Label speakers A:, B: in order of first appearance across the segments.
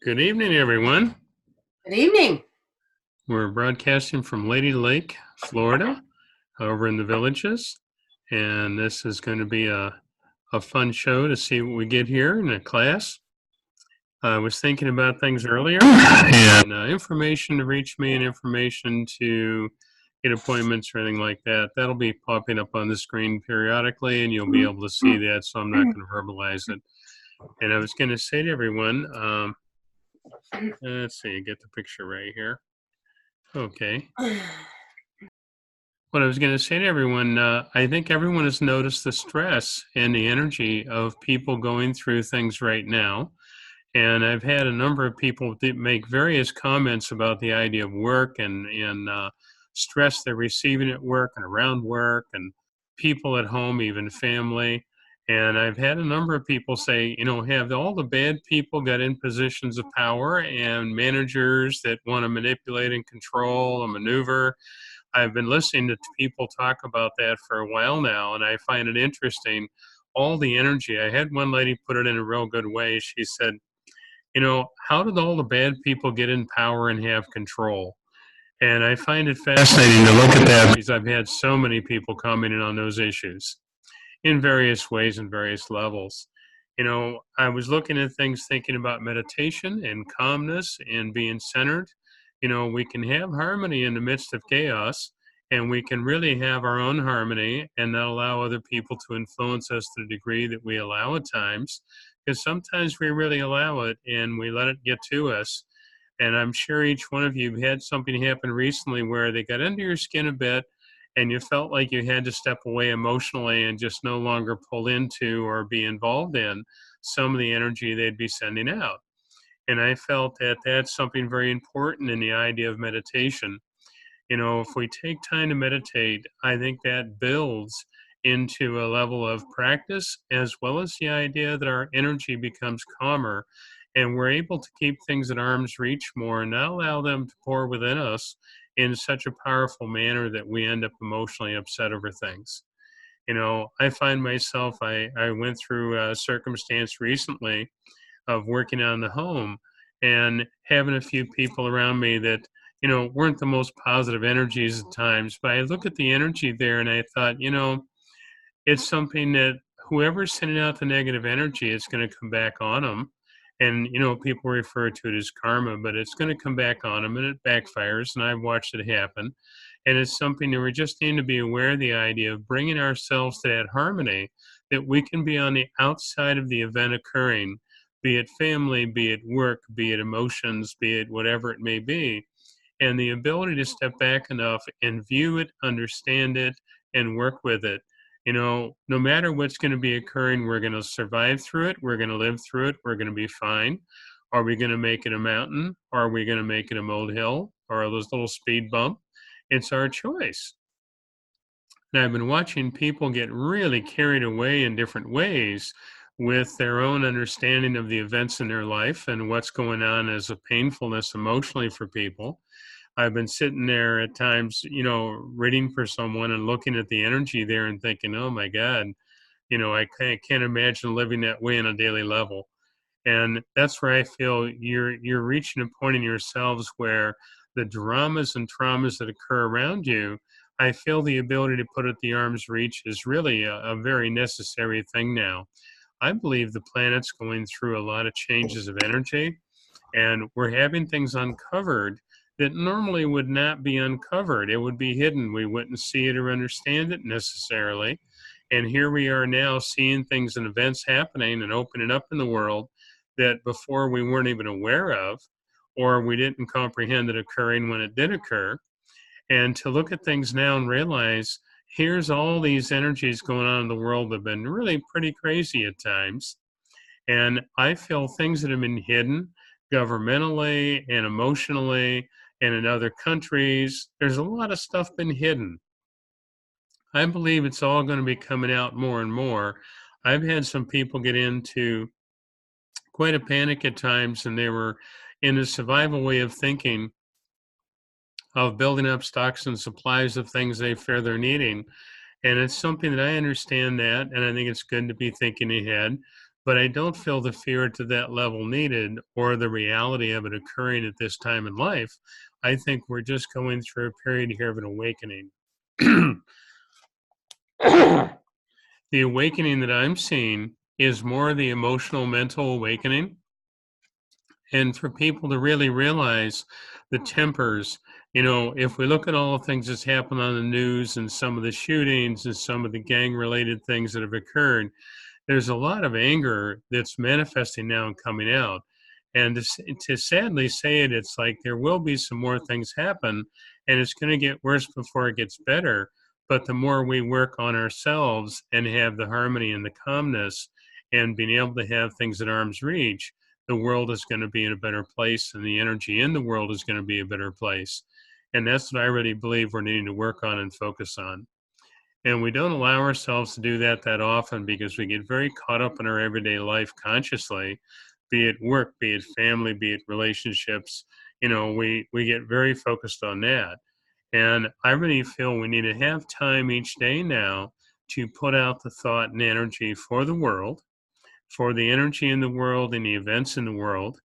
A: Good evening, everyone.
B: Good evening.
A: We're broadcasting from Lady Lake, Florida, over in the Villages. And this is going to be a fun show to see what we get here in the class. I was thinking about things earlier and information to reach me and information to get appointments or anything like that. That'll be popping up on the screen periodically, and you'll be able to see that. So I'm not going to verbalize it. And I was going to say to everyone, let's see, get the picture right here. Okay. What I was going to say to everyone, I think everyone has noticed the stress and the energy of people going through things right now. And I've had a number of people that make various comments about the idea of work and stress they're receiving at work and around work and people at home, even family. And I've had a number of people say, have all the bad people got in positions of power and managers that want to manipulate and control and maneuver? I've been listening to people talk about that for a while now, and I find it interesting. All the energy. I had one lady put it in a real good way. She said, how did all the bad people get in power and have control? And I find it fascinating to look at that because I've had so many people commenting on those issues in various ways and various levels. I was looking at things thinking about meditation and calmness and being centered. We can have harmony in the midst of chaos, and we can really have our own harmony and not allow other people to influence us to the degree that we allow at times, because sometimes we really allow it and we let it get to us. And I'm sure each one of you had something happen recently where they got under your skin a bit and you felt like you had to step away emotionally and just no longer pull into or be involved in some of the energy they'd be sending out. And I felt that that's something very important in the idea of meditation. If we take time to meditate, I think that builds into a level of practice as well as the idea that our energy becomes calmer and we're able to keep things at arm's reach more and not allow them to pour within us in such a powerful manner that we end up emotionally upset over things. I find myself, I went through a circumstance recently of working on the home and having a few people around me that, weren't the most positive energies at times. But I look at the energy there and I thought, it's something that whoever's sending out the negative energy, it's going to come back on them. And, people refer to it as karma, but it's going to come back on them and it backfires. And I've watched it happen. And it's something that we just need to be aware of the idea of bringing ourselves to that harmony that we can be on the outside of the event occurring, be it family, be it work, be it emotions, be it whatever it may be. And the ability to step back enough and view it, understand it, and work with it. No matter what's going to be occurring, we're going to survive through it. We're going to live through it. We're going to be fine. Are we going to make it a mountain? Or are we going to make it a molehill or a little speed bump? It's our choice. And I've been watching people get really carried away in different ways with their own understanding of the events in their life and what's going on as a painfulness emotionally for people. I've been sitting there at times, reading for someone and looking at the energy there and thinking, oh my God, I can't imagine living that way on a daily level. And that's where I feel you're reaching a point in yourselves where the dramas and traumas that occur around you, I feel the ability to put it at the arm's reach is really a very necessary thing now. I believe the planet's going through a lot of changes of energy, and we're having things uncovered that normally would not be uncovered. It would be hidden. We wouldn't see it or understand it necessarily. And here we are now seeing things and events happening and opening up in the world that before we weren't even aware of, or we didn't comprehend it occurring when it did occur. And to look at things now and realize here's all these energies going on in the world that have been really pretty crazy at times. And I feel things that have been hidden governmentally and emotionally and in other countries, there's a lot of stuff been hidden. I believe it's all going to be coming out more and more. I've had some people get into quite a panic at times, and they were in a survival way of thinking of building up stocks and supplies of things they fear they're needing. And it's something that I understand that, and I think it's good to be thinking ahead. but I don't feel the fear to that level needed or the reality of it occurring at this time in life. I think we're just going through a period here of an awakening. The awakening that I'm seeing is more the emotional, mental awakening. And for people to really realize the tempers, if we look at all the things that's happened on the news and some of the shootings and some of the gang related things that have occurred, there's a lot of anger that's manifesting now and coming out. And to sadly say it, it's like there will be some more things happen and it's going to get worse before it gets better. But the more we work on ourselves and have the harmony and the calmness and being able to have things at arm's reach, the world is going to be in a better place and the energy in the world is going to be a better place. And that's what I really believe we're needing to work on and focus on. And we don't allow ourselves to do that often because we get very caught up in our everyday life consciously, be it work, be it family, be it relationships. We get very focused on that. And I really feel we need to have time each day now to put out the thought and energy for the world, for the energy in the world and the events in the world.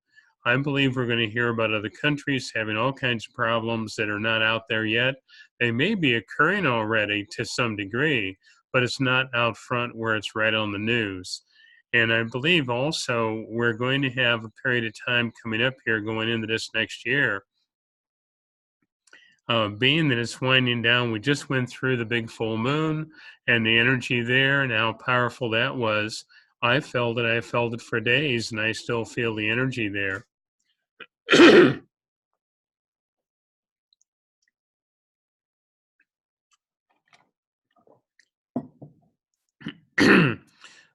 A: I believe we're going to hear about other countries having all kinds of problems that are not out there yet. They may be occurring already to some degree, but it's not out front where it's right on the news. And I believe also we're going to have a period of time coming up here going into this next year. Being that it's winding down, we just went through the big full moon and the energy there and how powerful that was. I felt it. I felt it for days, and I still feel the energy there.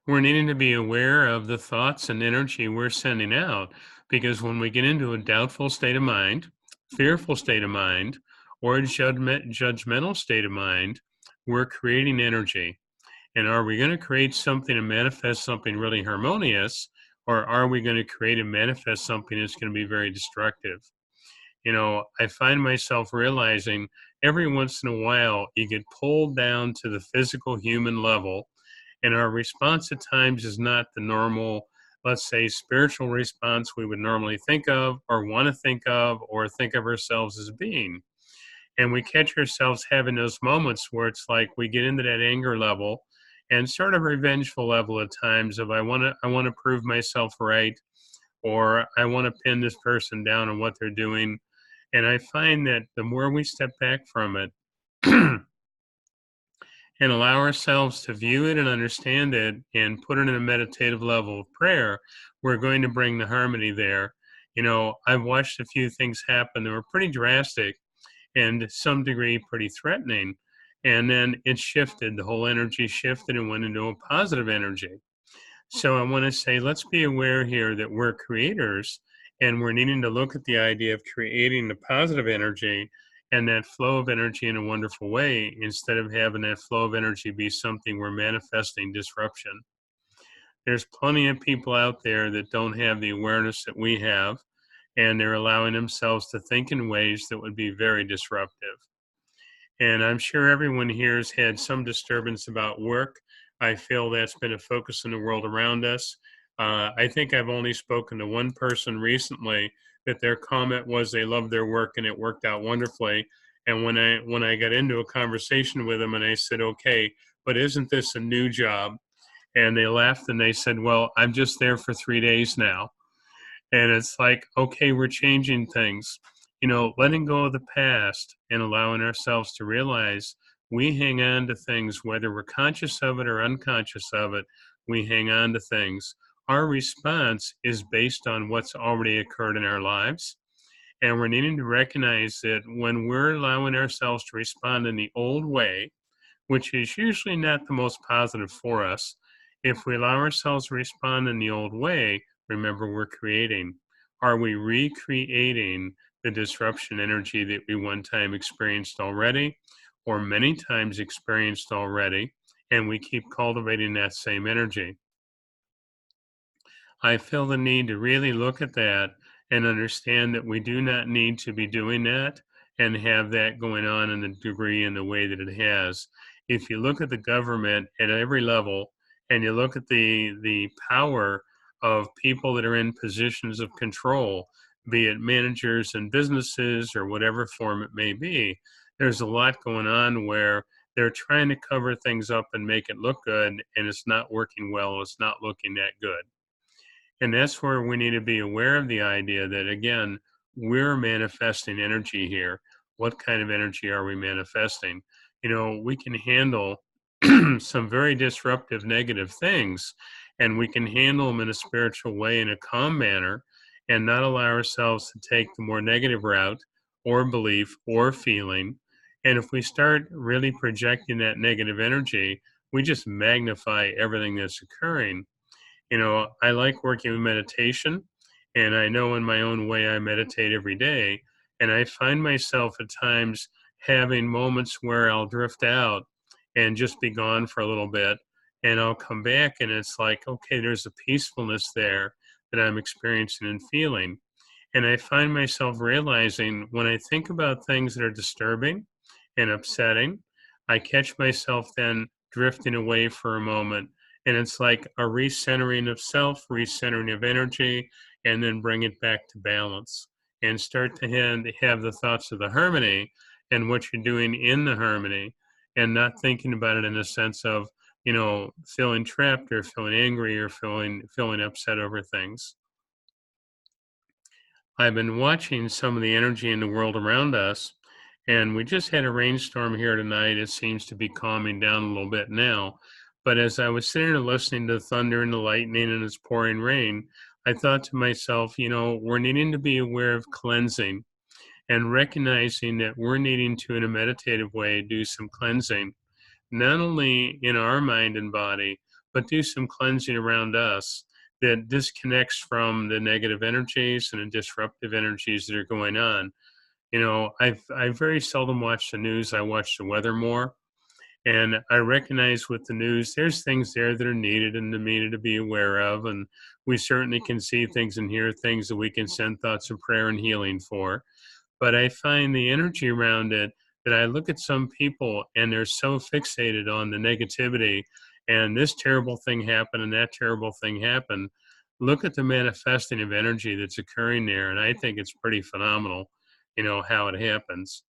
A: We're needing to be aware of the thoughts and energy we're sending out because when we get into a doubtful state of mind, fearful state of mind, or a judgmental state of mind, we're creating energy. And are we going to create something and manifest something really harmonious, or are we going to create and manifest something that's going to be very destructive? I find myself realizing every once in a while you get pulled down to the physical human level, and our response at times is not the normal, let's say, spiritual response we would normally think of, or want to think of, or think of ourselves as being. And we catch ourselves having those moments where it's like we get into that anger level and sort of revengeful level at times of I want to prove myself right, or I want to pin this person down on what they're doing. And I find that the more we step back from it and allow ourselves to view it and understand it and put it in a meditative level of prayer, we're going to bring the harmony there. I've watched a few things happen that were pretty drastic and to some degree pretty threatening. And then it shifted, the whole energy shifted and went into a positive energy. So I want to say, let's be aware here that we're creators and we're needing to look at the idea of creating the positive energy and that flow of energy in a wonderful way instead of having that flow of energy be something we're manifesting disruption. There's plenty of people out there that don't have the awareness that we have, and they're allowing themselves to think in ways that would be very disruptive. And I'm sure everyone here has had some disturbance about work. I feel that's been a focus in the world around us. I think I've only spoken to one person recently that their comment was they loved their work and it worked out wonderfully. And when I got into a conversation with them and I said, okay, but isn't this a new job? And they laughed and they said, well, I'm just there for 3 days now. And it's like, okay, we're changing things, letting go of the past and allowing ourselves to realize we hang on to things, whether we're conscious of it or unconscious of it, we hang on to things. Our response is based on what's already occurred in our lives. And we're needing to recognize that when we're allowing ourselves to respond in the old way, which is usually not the most positive for us. If we allow ourselves to respond in the old way, remember we're creating. Are we recreating the disruption energy that we one time experienced already, or many times experienced already, and we keep cultivating that same energy? I feel the need to really look at that and understand that we do not need to be doing that and have that going on in the degree and the way that it has. If you look at the government at every level and you look at the power of people that are in positions of control, be it managers and businesses or whatever form it may be. There's a lot going on where they're trying to cover things up and make it look good, and it's not working well. It's not looking that good. And that's where we need to be aware of the idea that, again, we're manifesting energy here. What kind of energy are we manifesting? We can handle some very disruptive negative things, and we can handle them in a spiritual way, in a calm manner, and not allow ourselves to take the more negative route or belief or feeling. And if we start really projecting that negative energy, we just magnify everything that's occurring. I like working with meditation, and I know in my own way I meditate every day. And I find myself at times having moments where I'll drift out and just be gone for a little bit. And I'll come back, and it's like, okay, there's a peacefulness there that I'm experiencing and feeling. And I find myself realizing when I think about things that are disturbing and upsetting, I catch myself then drifting away for a moment. And it's like a recentering of self, recentering of energy, and then bring it back to balance and start to have the thoughts of the harmony and what you're doing in the harmony, and not thinking about it in a sense of, feeling trapped or feeling angry or feeling upset over things. I've been watching some of the energy in the world around us, and we just had a rainstorm here tonight. It seems to be calming down a little bit now. But as I was sitting there listening to the thunder and the lightning and it's pouring rain, I thought to myself, we're needing to be aware of cleansing and recognizing that we're needing to, in a meditative way, do some cleansing, not only in our mind and body, but do some cleansing around us that disconnects from the negative energies and the disruptive energies that are going on. I very seldom watch the news. I watch the weather more. And I recognize with the news, there's things there that are needed and needed to be aware of. And we certainly can see things and hear things that we can send thoughts of prayer and healing for. But I find the energy around it, that I look at some people and they're so fixated on the negativity and this terrible thing happened and that terrible thing happened. Look at the manifesting of energy that's occurring there. And I think it's pretty phenomenal, how it happens.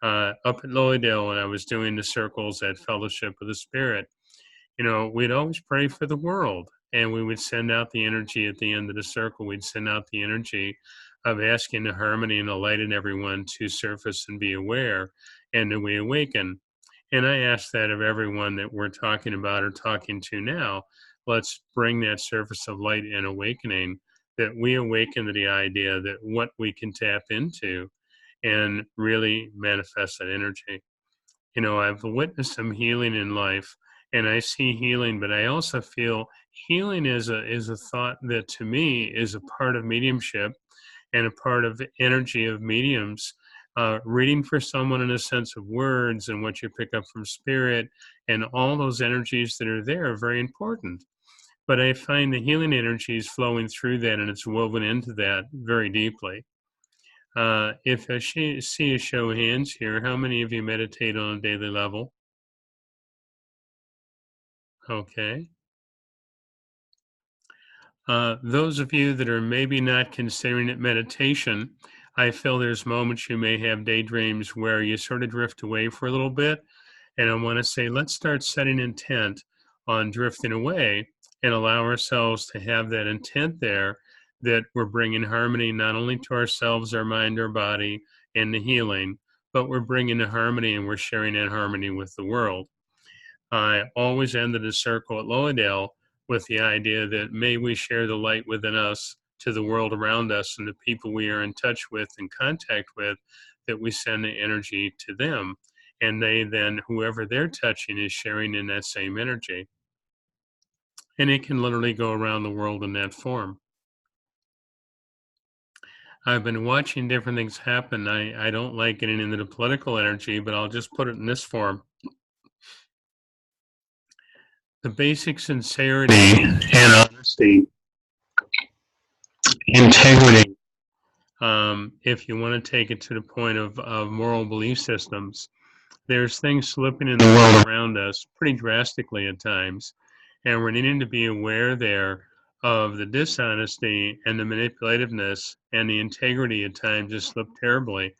A: Up at Lilydale, when I was doing the circles at Fellowship of the Spirit, we'd always pray for the world, and we would send out the energy at the end of the circle. We'd send out the energy of asking the harmony and the light in everyone to surface and be aware, and that we awaken. And I ask that of everyone that we're talking about or talking to now. Let's bring that surface of light and awakening, that we awaken to the idea that what we can tap into and really manifest that energy. I've witnessed some healing in life, and I see healing, but I also feel healing is a thought that to me is a part of mediumship and a part of the energy of mediums. Reading for someone in a sense of words and what you pick up from spirit and all those energies that are there are very important. But I find the healing energies flowing through that, and it's woven into that very deeply. If I see a show of hands here, how many of you meditate on a daily level? Okay. Those of you that are maybe not considering it meditation, I feel there's moments you may have daydreams where you sort of drift away for a little bit. And I want to say, let's start setting intent on drifting away and allow ourselves to have that intent there, that we're bringing harmony not only to ourselves, our mind, our body, and the healing, but we're bringing the harmony and we're sharing that harmony with the world. I always ended a circle at Lowendale with the idea that may we share the light within us to the world around us and the people we are in touch with and contact with, that we send the energy to them. And they then, whoever they're touching, is sharing in that same energy. And it can literally go around the world in that form. I've been watching different things happen. I don't like getting into the political energy, but I'll just put it in this form. The basic sincerity and honesty, integrity, if you want to take it to the point of moral belief systems, there's things slipping in the world around us pretty drastically at times. And we're needing to be aware there of the dishonesty and the manipulativeness and the integrity at times just slip terribly.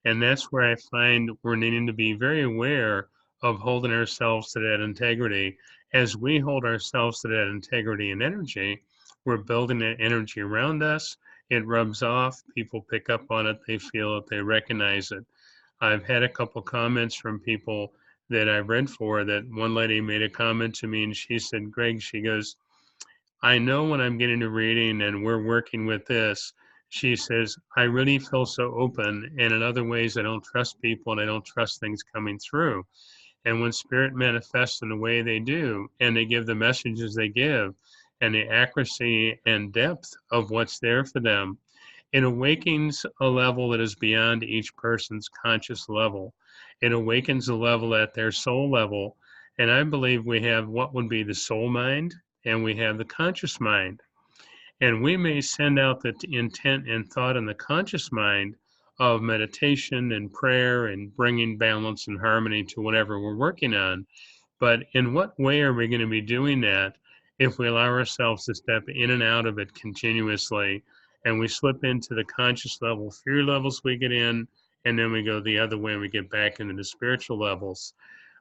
A: And that's where I find we're needing to be very aware of holding ourselves to that integrity. As we hold ourselves to that integrity and energy, we're building that energy around us. It rubs off. People pick up on it. They feel it. They recognize it. I've had a couple comments from people that I've read for that one lady made a comment to me and she said, Greg, she goes, I know when I'm getting a reading and we're working with this, she says, I really feel so open. And in other ways, I don't trust people and I don't trust things coming through. And when spirit manifests in the way they do, and they give the messages they give, and the accuracy and depth of what's there for them, it awakens a level that is beyond each person's conscious level. It awakens a level at their soul level. And I believe we have what would be the soul mind, and we have the conscious mind. And we may send out the intent and thought in the conscious mind of meditation and prayer and bringing balance and harmony to whatever we're working on. But in what way are we going to be doing that if we allow ourselves to step in and out of it continuously and we slip into the conscious level, fear levels we get in, and then we go the other way and we get back into the spiritual levels?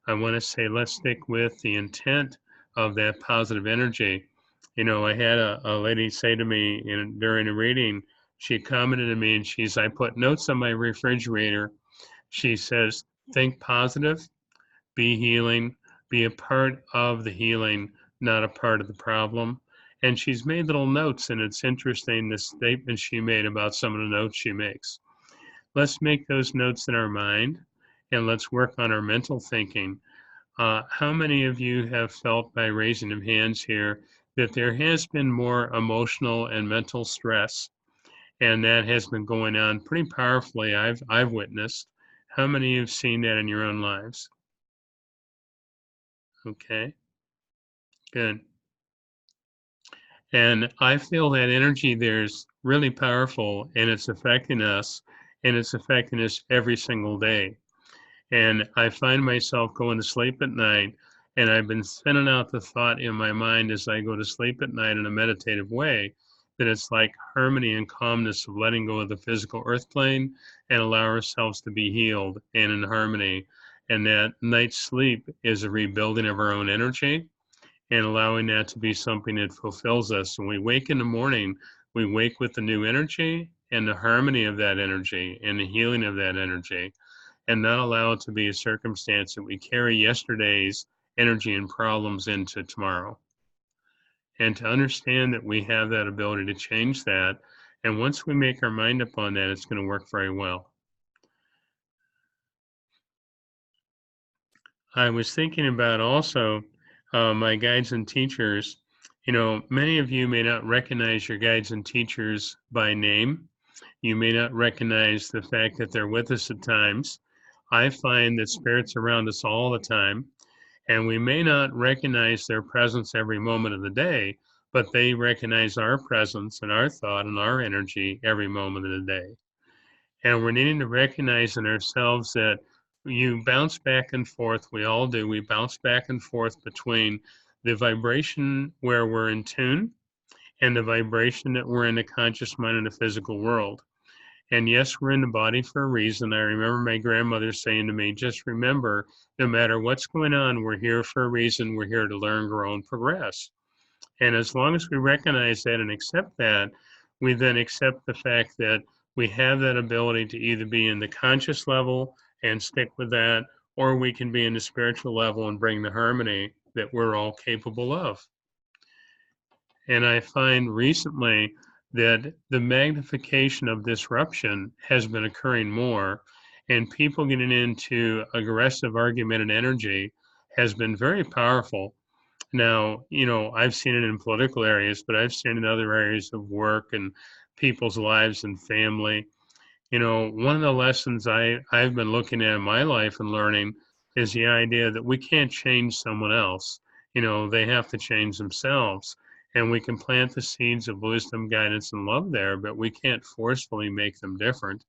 A: I want to say let's stick with the intent of that positive energy. You know, I had a lady say to me during a reading, she commented to me and I put notes on my refrigerator. She says, think positive, be healing, be a part of the healing, not a part of the problem. And she's made little notes, and it's interesting the statement she made about some of the notes she makes. Let's make those notes in our mind and let's work on our mental thinking. How many of you have felt by raising of hands here that there has been more emotional and mental stress, and that has been going on pretty powerfully? I've witnessed. How many have seen that in your own lives? Okay, good. And I feel that energy there is really powerful, and it's affecting us, and it's affecting us every single day. And I find myself going to sleep at night, and I've been spinning out the thought in my mind as I go to sleep at night in a meditative way, that it's like harmony and calmness of letting go of the physical earth plane and allow ourselves to be healed and in harmony. And that night's sleep is a rebuilding of our own energy and allowing that to be something that fulfills us. When we wake in the morning, we wake with the new energy and the harmony of that energy and the healing of that energy, and not allow it to be a circumstance that we carry yesterday's energy and problems into tomorrow. And to understand that we have that ability to change that. And once we make our mind up on that, it's going to work very well. I was thinking about also my guides and teachers. You know, many of you may not recognize your guides and teachers by name. You may not recognize the fact that they're with us at times. I find that spirits around us all the time, and we may not recognize their presence every moment of the day, but they recognize our presence and our thought and our energy every moment of the day. And we're needing to recognize in ourselves that you bounce back and forth. We all do. We bounce back and forth between the vibration where we're in tune and the vibration that we're in the conscious mind in the physical world. And yes, we're in the body for a reason. I remember my grandmother saying to me, just remember, no matter what's going on, we're here for a reason. We're here to learn, grow, and progress. And as long as we recognize that and accept that, we then accept the fact that we have that ability to either be in the conscious level and stick with that, or we can be in the spiritual level and bring the harmony that we're all capable of. And I find recently that the magnification of disruption has been occurring more, and people getting into aggressive argument and energy has been very powerful. Now, you know, I've seen it in political areas, but I've seen it in other areas of work and people's lives and family. You know, one of the lessons I've been looking at in my life and learning is the idea that we can't change someone else. You know, they have to change themselves. And we can plant the seeds of wisdom, guidance, and love there, but we can't forcefully make them different.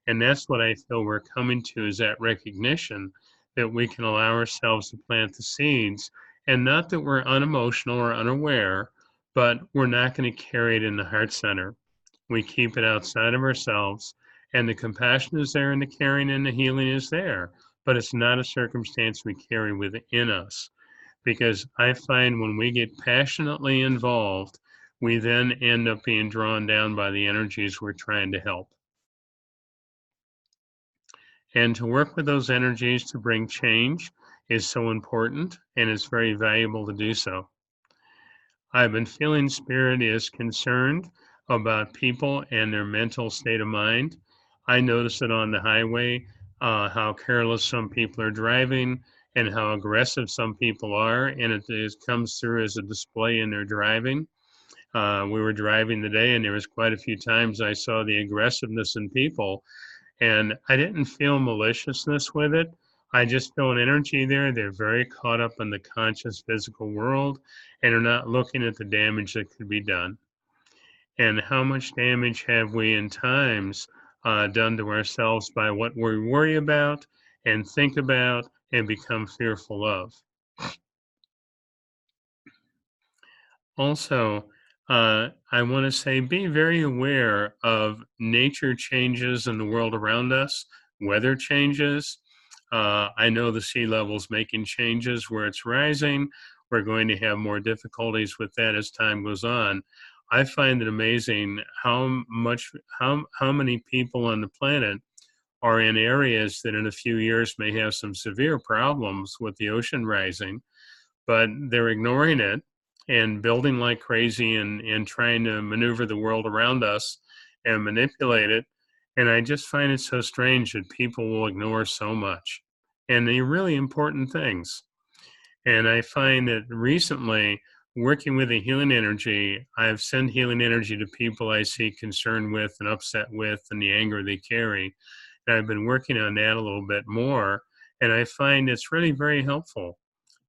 A: And that's what I feel we're coming to, is that recognition that we can allow ourselves to plant the seeds And not that we're unemotional or unaware, but we're not going to carry it in the heart center. We keep it outside of ourselves, and the compassion is there, and the caring and the healing is there, but it's not a circumstance we carry within us. Because I find when we get passionately involved, we then end up being drawn down by the energies we're trying to help. And to work with those energies to bring change is so important, and it's very valuable to do so. I've been feeling spirit is concerned about people and their mental state of mind. I notice it on the highway, how careless some people are driving and how aggressive some people are, and comes through as a display in their driving. We were driving today, and there was quite a few times I saw the aggressiveness in people, and I didn't feel maliciousness with it. I just feel an energy there. They're very caught up in the conscious physical world and are not looking at the damage that could be done. And how much damage have we in times done to ourselves by what we worry about and think about and become fearful of? Also, I want to say be very aware of nature changes in the world around us, weather changes. I know the sea level's making changes where it's rising. We're going to have more difficulties with that as time goes on. I find it amazing how many people on the planet are in areas that in a few years may have some severe problems with the ocean rising, but they're ignoring it and building like crazy and trying to maneuver the world around us and manipulate it. And I just find it so strange that people will ignore so much and the really important things. And I find that recently, working with the healing energy, I've sent healing energy to people I see concerned with and upset with and the anger they carry. And I've been working on that a little bit more. And I find it's really very helpful.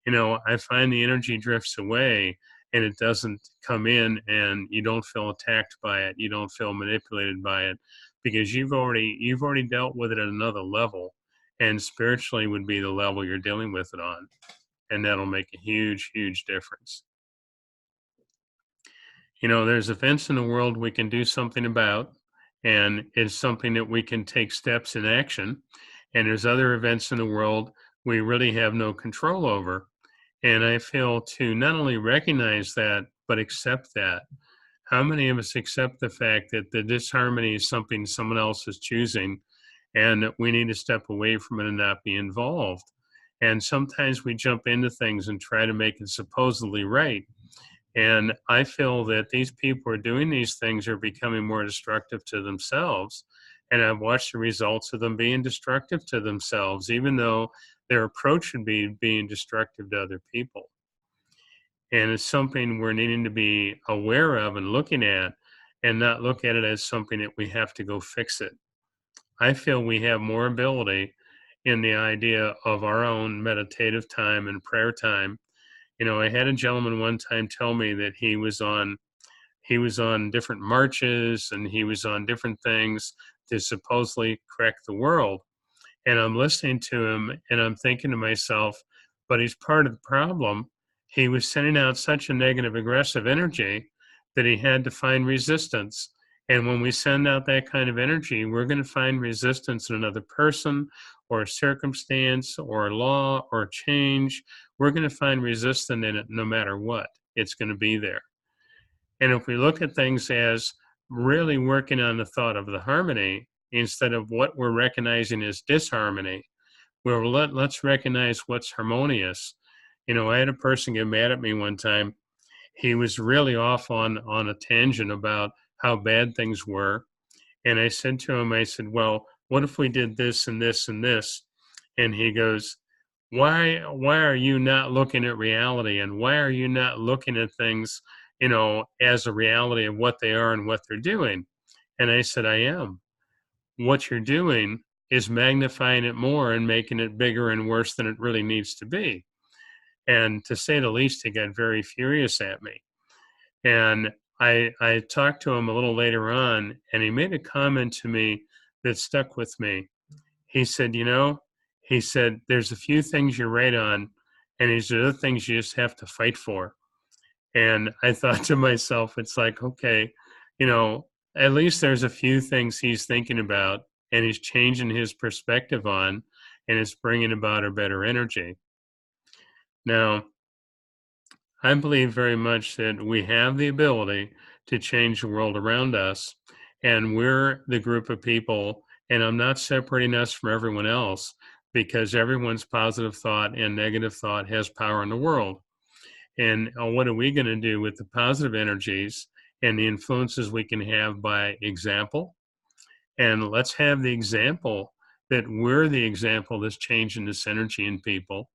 A: I find the energy drifts away and it doesn't come in and you don't feel attacked by it. You don't feel manipulated by it because you've already dealt with it at another level. And spiritually would be the level you're dealing with it on. And that'll make a huge, huge difference. There's events in the world we can do something about, and it's something that we can take steps in action. And there's other events in the world we really have no control over. And I feel to not only recognize that, but accept that. How many of us accept the fact that the disharmony is something someone else is choosing and we need to step away from it and not be involved? And sometimes we jump into things and try to make it supposedly right. And I feel that these people who are doing these things are becoming more destructive to themselves. And I've watched the results of them being destructive to themselves, even though their approach should be being destructive to other people. And it's something we're needing to be aware of and looking at and not look at it as something that we have to go fix it. I feel we have more ability in the idea of our own meditative time and prayer time. I had a gentleman one time tell me that he was on different marches and he was on different things to supposedly correct the world. And I'm listening to him and I'm thinking to myself, but he's part of the problem. He was sending out such a negative, aggressive energy that he had to find resistance. And when we send out that kind of energy, we're going to find resistance in another person or a circumstance or a law or change. We're going to find resistance in it no matter what. It's going to be there. And if we look at things as really working on the thought of the harmony instead of what we're recognizing as disharmony, well, let's recognize what's harmonious. I had a person get mad at me one time. He was really off on a tangent about how bad things were. And I said to him, I said, well, what if we did this and this and this? And he goes, why are you not looking at reality and why are you not looking at things as a reality of what they are and what they're doing? And I said, I am. What you're doing is magnifying it more and making it bigger and worse than it really needs to be. And to say the least, he got very furious at me. And I talked to him a little later on and he made a comment to me that stuck with me. He said, he said, there's a few things you're right on. And these are the things you just have to fight for. And I thought to myself, it's like, okay, you know, at least there's a few things he's thinking about and he's changing his perspective on, and it's bringing about a better energy. Now, I believe very much that we have the ability to change the world around us, and we're the group of people, and I'm not separating us from everyone else because everyone's positive thought and negative thought has power in the world. And what are we going to do with the positive energies and the influences we can have by example? And let's have the example that we're the example that's changing this energy in people.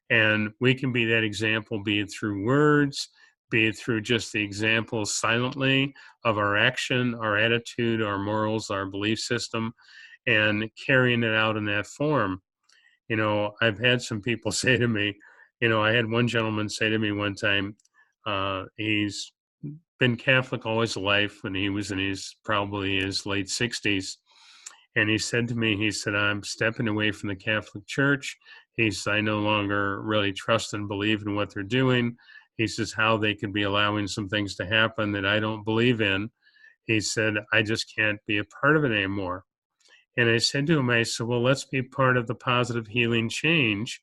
A: And we can be that example, be it through words, be it through just the example silently of our action, our attitude, our morals, our belief system, and carrying it out in that form. I've had some people say to me, I had one gentleman say to me one time, he's been Catholic all his life when he was in probably his late 60s. And he said to me, he said, I'm stepping away from the Catholic Church. He said, I no longer really trust and believe in what they're doing. He says, how they could be allowing some things to happen that I don't believe in. He said, I just can't be a part of it anymore. And I said to him, I said, well, let's be part of the positive healing change,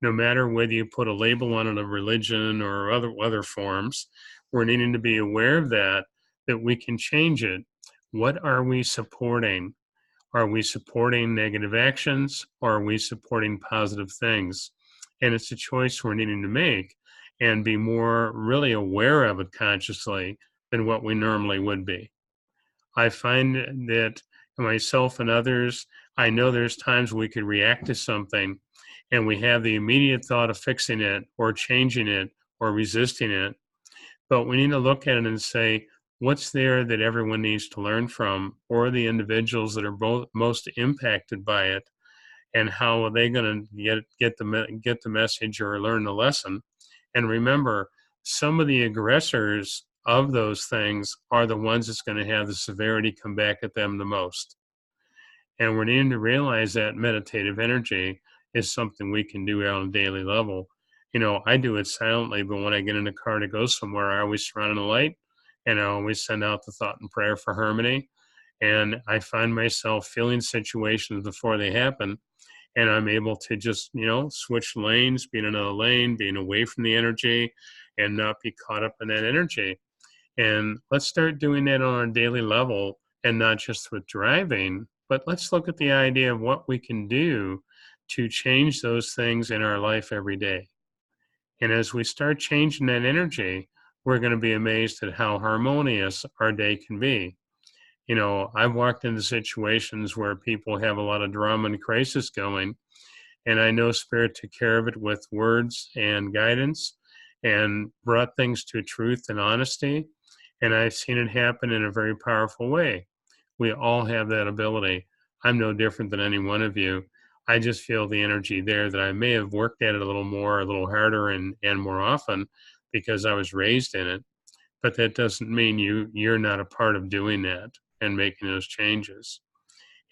A: no matter whether you put a label on it of religion or other forms. We're needing to be aware of that we can change it. What are we supporting? Are we supporting negative actions or are we supporting positive things? And it's a choice we're needing to make and be more really aware of it consciously than what we normally would be. I find that myself and others, I know there's times we could react to something and we have the immediate thought of fixing it or changing it or resisting it. But we need to look at it and say, what's there that everyone needs to learn from, or the individuals that are both most impacted by it, and how are they going to get the message or learn the lesson? And remember, some of the aggressors of those things are the ones that's going to have the severity come back at them the most. And we're needing to realize that meditative energy is something we can do on a daily level. I do it silently, but when I get in a car to go somewhere, I always turn on the light and I always send out the thought and prayer for harmony. And I find myself feeling situations before they happen. And I'm able to just, switch lanes, be in another lane, being away from the energy and not be caught up in that energy. And let's start doing that on a daily level and not just with driving, but let's look at the idea of what we can do to change those things in our life every day. And as we start changing that energy, we're going to be amazed at how harmonious our day can be. I've walked into situations where people have a lot of drama and crisis going, and I know Spirit took care of it with words and guidance and brought things to truth and honesty. And I've seen it happen in a very powerful way. We all have that ability. I'm no different than any one of you. I just feel the energy there that I may have worked at it a little more, a little harder and more often because I was raised in it. But that doesn't mean you're not a part of doing that and making those changes.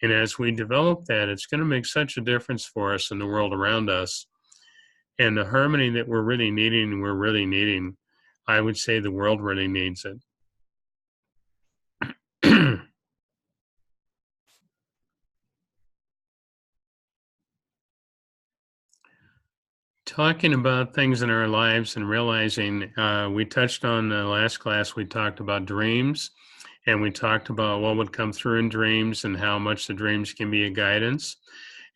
A: And as we develop that, it's going to make such a difference for us in the world around us. And the harmony that we're really needing, I would say the world really needs it. Talking about things in our lives and realizing we touched on the last class, we talked about dreams and we talked about what would come through in dreams and how much the dreams can be a guidance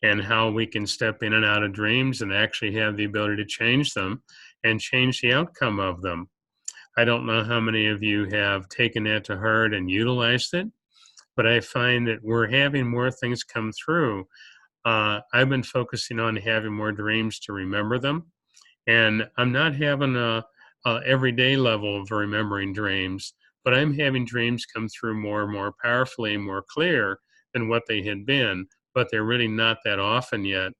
A: and how we can step in and out of dreams and actually have the ability to change them and change the outcome of them. I don't know how many of you have taken that to heart and utilized it, but I find that we're having more things come through. I've been focusing on having more dreams to remember them, and I'm not having a everyday level of remembering dreams, but I'm having dreams come through more and more powerfully and more clear than what they had been, but they're really not that often yet.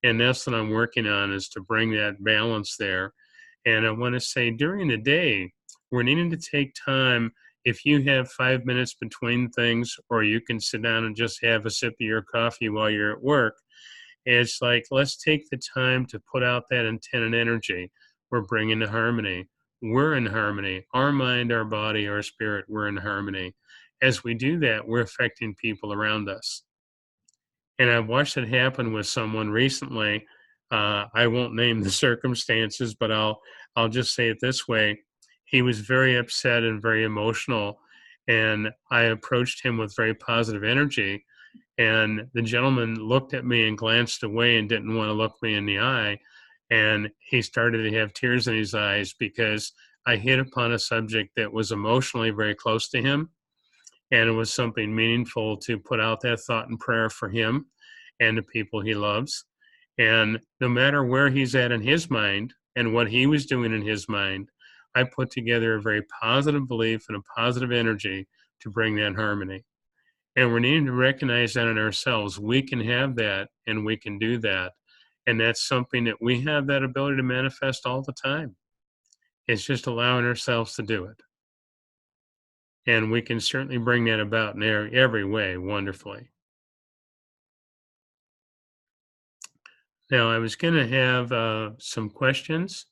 A: And that's what I'm working on, is to bring that balance there. And I want to say during the day, we're needing to take time. If you have 5 minutes between things, or you can sit down and just have a sip of your coffee while you're at work, It's like, let's take the time to put out that intent and energy. We're bringing the harmony. We're in harmony. Our mind, our body, our spirit, we're in harmony. As we do that, we're affecting people around us. And I've watched it happen with someone recently. I won't name the circumstances, but I'll just say it this way. He was very upset and very emotional, and I approached him with very positive energy. And the gentleman looked at me and glanced away and didn't want to look me in the eye. And he started to have tears in his eyes because I hit upon a subject that was emotionally very close to him, and it was something meaningful to put out that thought and prayer for him and the people he loves. And no matter where he's at in his mind and what he was doing in his mind, I put together a very positive belief and a positive energy to bring that harmony. And we're needing to recognize that in ourselves. We can have that and we can do that. And that's something that we have that ability to manifest all the time. It's just allowing ourselves to do it. And we can certainly bring that about in every way wonderfully. Now, I was going to have some questions,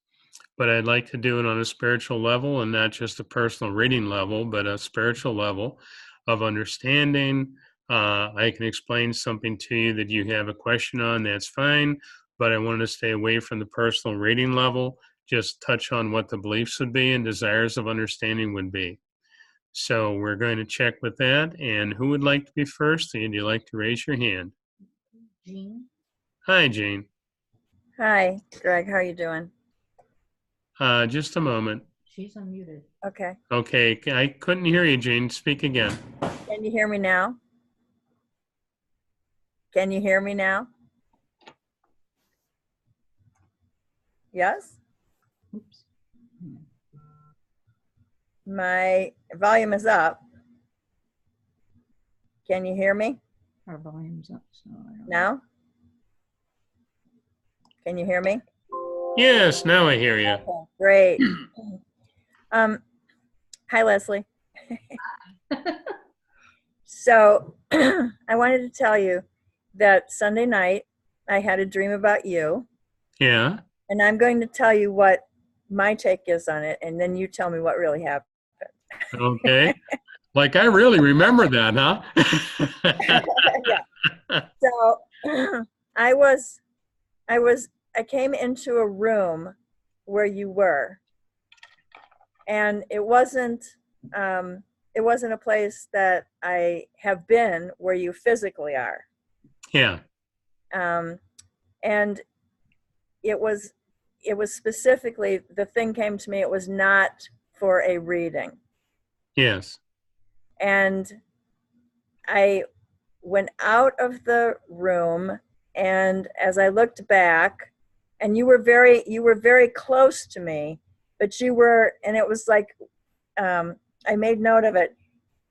A: but I'd like to do it on a spiritual level and not just a personal reading level, but a spiritual level of understanding. I can explain something to you that you have a question on, that's fine, but I want to stay away from the personal reading level, just touch on what the beliefs would be and desires of understanding would be. So we're going to check with that. And who would like to be first? Would you like to raise your hand?
B: Jean.
A: Hi, Jean.
C: Hi, Greg. How are you doing?
A: Just a moment.
B: She's unmuted.
C: Okay.
A: Okay, I couldn't hear you, Jean. Speak again.
C: Can you hear me now? Can you hear me now? Yes?
B: Oops.
C: My volume is up. Can you hear me
B: Our volume's up, so I don't know.
C: now? Can you hear me?
A: Yes, now I hear you.
C: Okay, great. Hi, Leslie. So I wanted to tell you that Sunday night I had a dream about you,
A: Yeah.
C: and I'm going to tell you what my take is on it, and then you tell me what really happened.
A: Okay. Like I really remember that, huh?
C: Yeah. So I came into a room where you were, and it wasn't a place that I have been where you physically are.
A: Yeah.
C: And it was specifically, the thing came to me, it was not for a reading.
A: Yes.
C: And I went out of the room, and as I looked back, and you were very close to me, but you were, and it was like, I made note of it.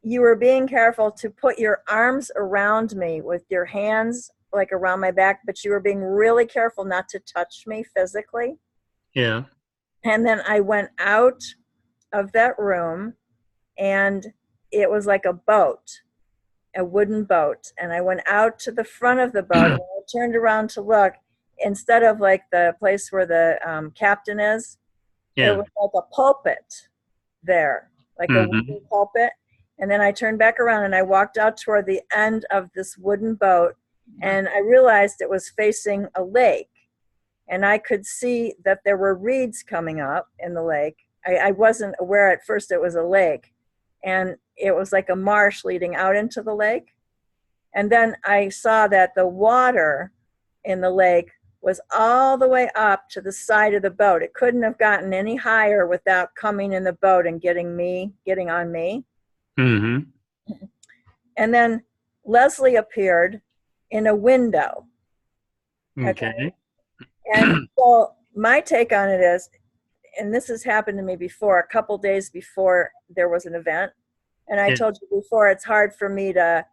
C: You were being careful to put your arms around me with your hands like around my back, but you were being really careful not to touch me physically.
A: Yeah.
C: And then I went out of that room, and it was like a boat, a wooden boat. And I went out to the front of the boat, and I turned around to look. Instead of like the place where the captain is,
A: Yeah.
C: it was like a pulpit there, like a wooden pulpit. And then I turned back around and I walked out toward the end of this wooden boat, and I realized it was facing a lake. And I could see that there were reeds coming up in the lake. I wasn't aware at first it was a lake. And it was like a marsh leading out into the lake. And then I saw that the water in the lake was all the way up to the side of the boat. It couldn't have gotten any higher without coming in the boat and getting on me.
A: Mm-hmm.
C: And then Leslie appeared in a window.
A: Okay.
C: And so my take on it is, and this has happened to me before, a couple days before there was an event. And I told you before, it's hard for me to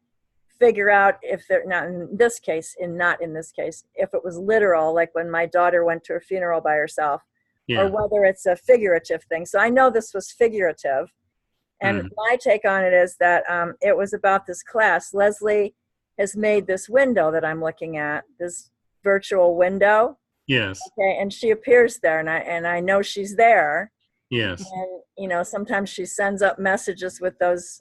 C: figure out if they're not in this case, if it was literal, like when my daughter went to a funeral by herself, or whether it's a figurative thing. So I know this was figurative. And my take on it is that it was about this class. Leslie has made this window that I'm looking at, this virtual window.
A: Yes.
C: Okay, and she appears there, and I know she's there.
A: Yes.
C: And sometimes she sends up messages with those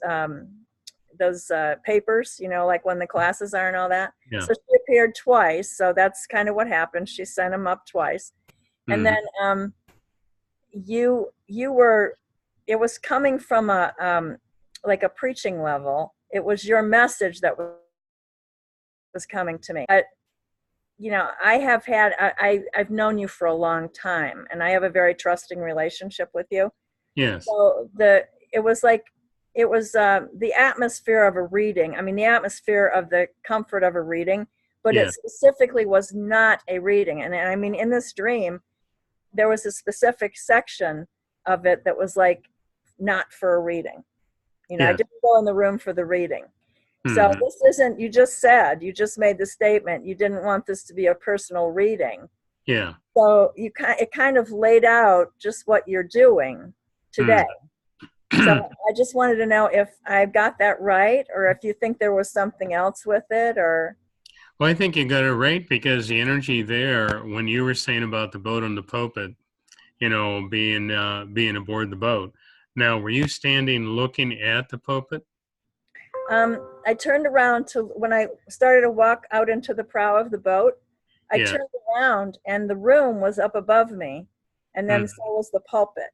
C: papers, like when the classes are and all that.
A: Yeah.
C: So she appeared twice. So that's kind of what happened. She sent them up twice, and
A: Mhm.
C: then you were. It was coming from a like a preaching level. It was your message that was coming to me. I have had I've known you for a long time, and I have a very trusting relationship with you.
A: Yes.
C: So it was like it was the atmosphere of a reading. I mean, the atmosphere of the comfort of a reading, but it
A: Yes.
C: specifically was not a reading. And I mean, in this dream, there was a specific section of it that was like not for a reading. I
A: Yes.
C: didn't go in the room for the reading. So
A: Mhm.
C: this isn't, you just made the statement, you didn't want this to be a personal reading.
A: Yeah.
C: So it kind of laid out just what you're doing today.
A: Mhm.
C: So I just wanted to know if I got that right, or if you think there was something else with it, or.
A: Well, I think you got it right because the energy there, when you were saying about the boat on the pulpit, being aboard the boat. Now, were you standing looking at the pulpit?
C: I turned around when I started to walk out into the prow of the boat. I
A: Yeah.
C: turned around and the room was up above me, and then
A: Mhm.
C: so was the pulpit.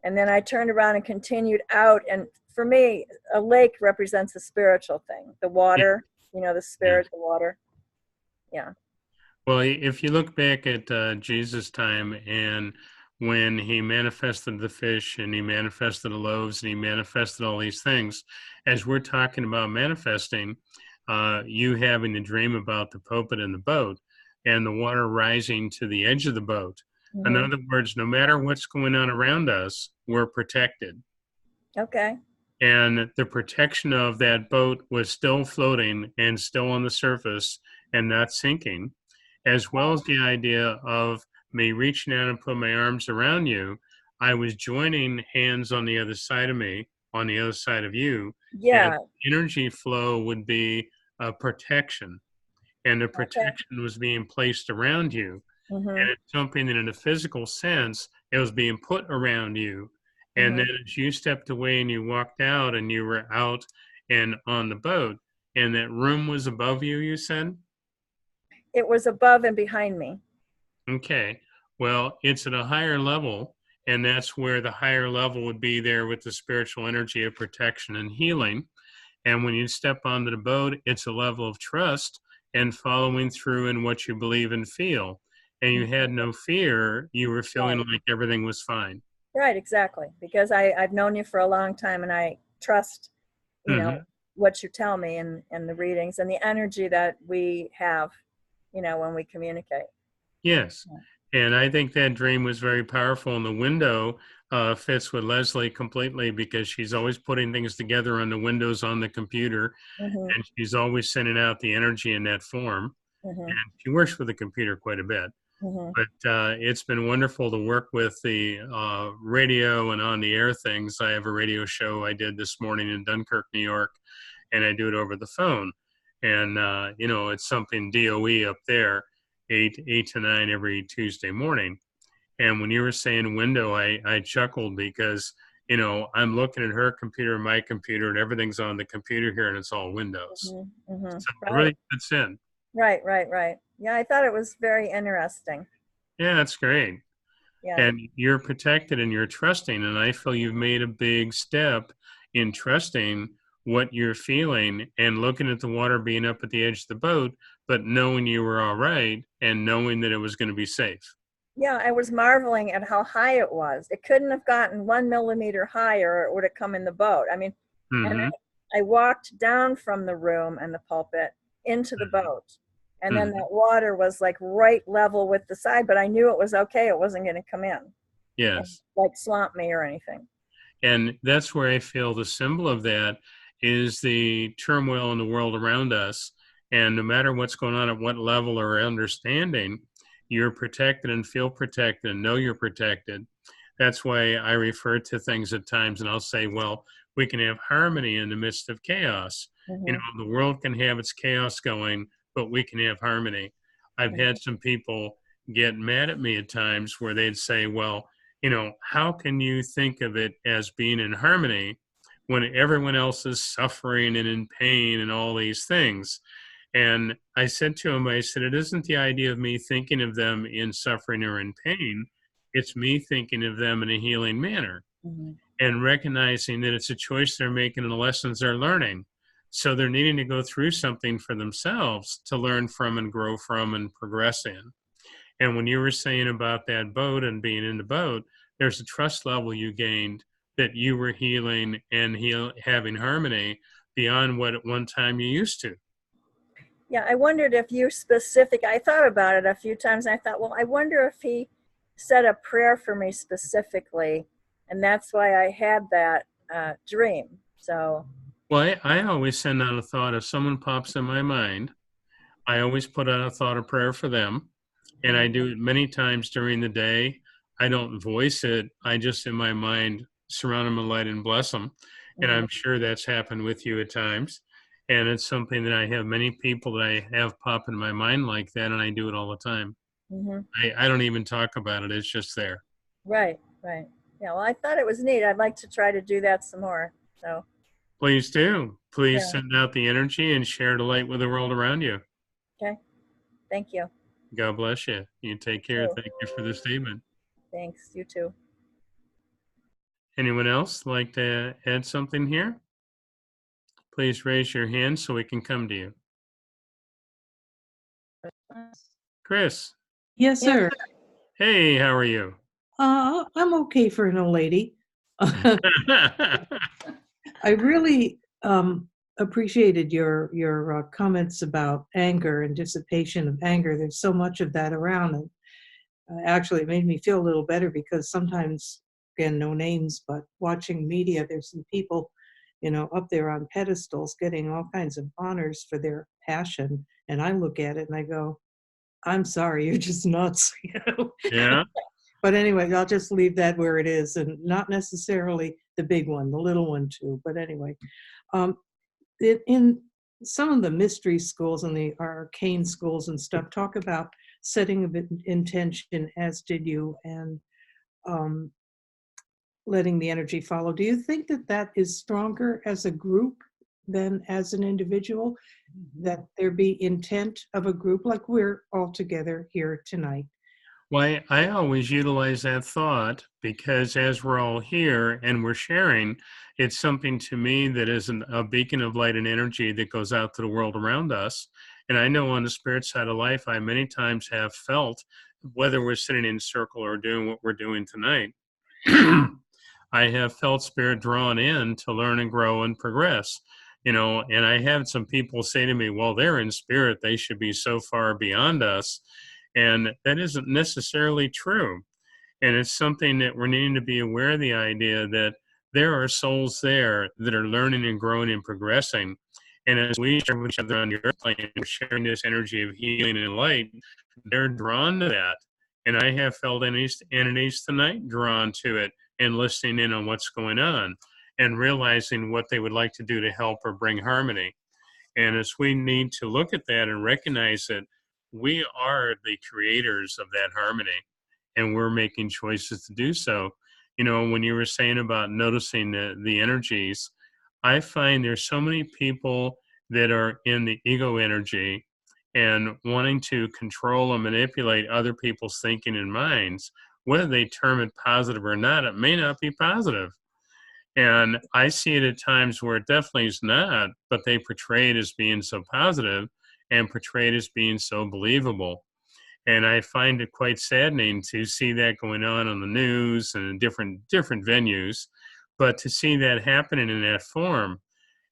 C: And then I turned around and continued out. And for me, a lake represents a spiritual thing. The
A: Yeah.
C: water, the
A: Yeah.
C: spirit, the water. Yeah.
A: Well, if you look back at Jesus' time and when he manifested the fish and he manifested the loaves and he manifested all these things, as we're talking about manifesting, you having a dream about the pulpit and the boat and the water rising to the edge of the boat. In
C: Hmm.
A: other words, no matter what's going on around us, we're protected.
C: Okay.
A: And the protection of that boat was still floating and still on the surface and not sinking, as well as the idea of me reaching out and putting my arms around you. I was joining hands on the other side of me, on the other side of you, and
C: Yeah.
A: energy flow would be a protection, and the
C: Okay.
A: protection was being placed around you.
C: Hmm.
A: And it's something that in a physical sense, it was being put around you. And
C: Hmm.
A: then as you stepped away and you walked out and you were out and on the boat, and that room was above you, you said?
C: It was above and behind me.
A: Okay. Well, it's at a higher level, and that's where the higher level would be there with the spiritual energy of protection and healing. And when you step onto the boat, it's a level of trust and following through in what you believe and feel. And you had no fear. You were feeling
C: Right.
A: like everything was fine.
C: Right, exactly. Because I've known you for a long time, and I trust, you know,
A: Hmm.
C: what you tell me, and the readings and the energy that we have, when we communicate.
A: Yes. And I think that dream was very powerful. And the window fits with Leslie completely because she's always putting things together on the windows on the computer.
C: Mm-hmm.
A: And she's always sending out the energy in that form.
C: Mm-hmm.
A: And she works with the computer quite a bit.
C: Mm-hmm.
A: But it's been wonderful to work with the radio and on the air things. I have a radio show I did this morning in Dunkirk, New York, and I do it over the phone. And, it's something DOE up there, 8 to 9 every Tuesday morning. And when you were saying window, I chuckled because, I'm looking at her computer, my computer, and everything's on the computer here, and it's all Windows.
C: Mm-hmm. Mm-hmm.
A: So it
C: Right.
A: really fits in.
C: Right. Right. Right. Yeah, I thought it was very interesting.
A: Yeah, that's great.
C: Yeah.
A: And you're protected and you're trusting. And I feel you've made a big step in trusting what you're feeling and looking at the water being up at the edge of the boat, but knowing you were all right and knowing that it was going to be safe.
C: Yeah, I was marveling at how high it was. It couldn't have gotten 1 millimeter higher, or it would have come in the boat. I mean, and
A: Hmm.
C: I walked down from the room and the pulpit into the boat. And then
A: Hmm.
C: that water was like right level with the side, but I knew it was okay. It wasn't going to come in and
A: Yes.
C: like swamp me or anything.
A: And that's where I feel the symbol of that is the turmoil in the world around us. And no matter what's going on at what level or understanding, you're protected and feel protected and know you're protected. That's why I refer to things at times and I'll say, well, we can have harmony in the midst of chaos.
C: Hmm.
A: The world can have its chaos going, but we can have harmony. I've had some people get mad at me at times where they'd say, well, how can you think of it as being in harmony when everyone else is suffering and in pain and all these things? And I said to him, I said, it isn't the idea of me thinking of them in suffering or in pain. It's me thinking of them in a healing manner
C: Mhm.
A: and recognizing that it's a choice they're making and the lessons they're learning. So they're needing to go through something for themselves to learn from and grow from and progress in. And when you were saying about that boat and being in the boat, there's a trust level you gained that you were healing and having harmony beyond what at one time you used to.
C: Yeah, I wondered if you specific, I thought about it a few times. And I thought, well, I wonder if he said a prayer for me specifically. And that's why I had that dream. So,
A: Well, I always send out a thought. If someone pops in my mind, I always put out a thought of prayer for them. And I do it many times during the day. I don't voice it. I just, in my mind, surround them with light and bless them. And
C: mhm,
A: I'm sure that's happened with you at times. And it's something that I have many people that I have pop in my mind like that, and I do it all the time.
C: mhm.
A: I don't even talk about it. It's just there.
C: Right, right. Yeah, well, I thought it was neat. I'd like to try to do that some more. So,
A: Please do. Please
C: yeah,
A: send out the energy and share the light with the world around you.
C: okay. Thank you.
A: God bless you. You take care.
C: Too.
A: Thank you for the statement.
C: Thanks. You too.
A: Anyone else like to add something here? Please raise your hand so we can come to you. Chris,
D: Yes,
C: Yes.
D: sir.
A: hey, how are you?
D: I'm okay for an old lady. I really appreciated your comments about anger and dissipation of anger. There's so much of that around, and actually, it made me feel a little better because sometimes, again, no names, but watching media, there's some people, up there on pedestals getting all kinds of honors for their passion, and I look at it and I go, "I'm sorry, you're just nuts,"
A: Yeah.
D: But anyway, I'll just leave that where it is, and not necessarily the big one, the little one too. But anyway, um, in some of the mystery schools and the arcane schools and stuff, talk about setting of intention, as did you, and um, letting the energy follow. Do you think that that is stronger as a group than as an individual? That there be intent of a group, like we're all together here tonight?
A: Why, I always utilize that thought because as we're all here and we're sharing, it's something to me that is a beacon of light and energy that goes out to the world around us. And I know on the spirit side of life, I many times have felt, whether we're sitting in a circle or doing what we're doing tonight, I have felt spirit drawn in to learn and grow and progress. And I had some people say to me, well, they're in spirit. They should be so far beyond us. And that isn't necessarily true. And it's something that we're needing to be aware of, the idea that there are souls there that are learning and growing and progressing. And as we share with each other on the earth plane, we're sharing this energy of healing and light, they're drawn to that. And I have felt entities tonight drawn to it and listening in on what's going on and realizing what they would like to do to help or bring harmony. And as we need to look at that and recognize that we are the creators of that harmony and we're making choices to do so. When you were saying about noticing the energies, I find there's so many people that are in the ego energy and wanting to control and manipulate other people's thinking and minds. Whether they term it positive or not, it may not be positive. And I see it at times where it definitely is not, but they portray it as being so positive and portray it as being so believable. And I find it quite saddening to see that going on the news and in different venues, but to see that happening in that form.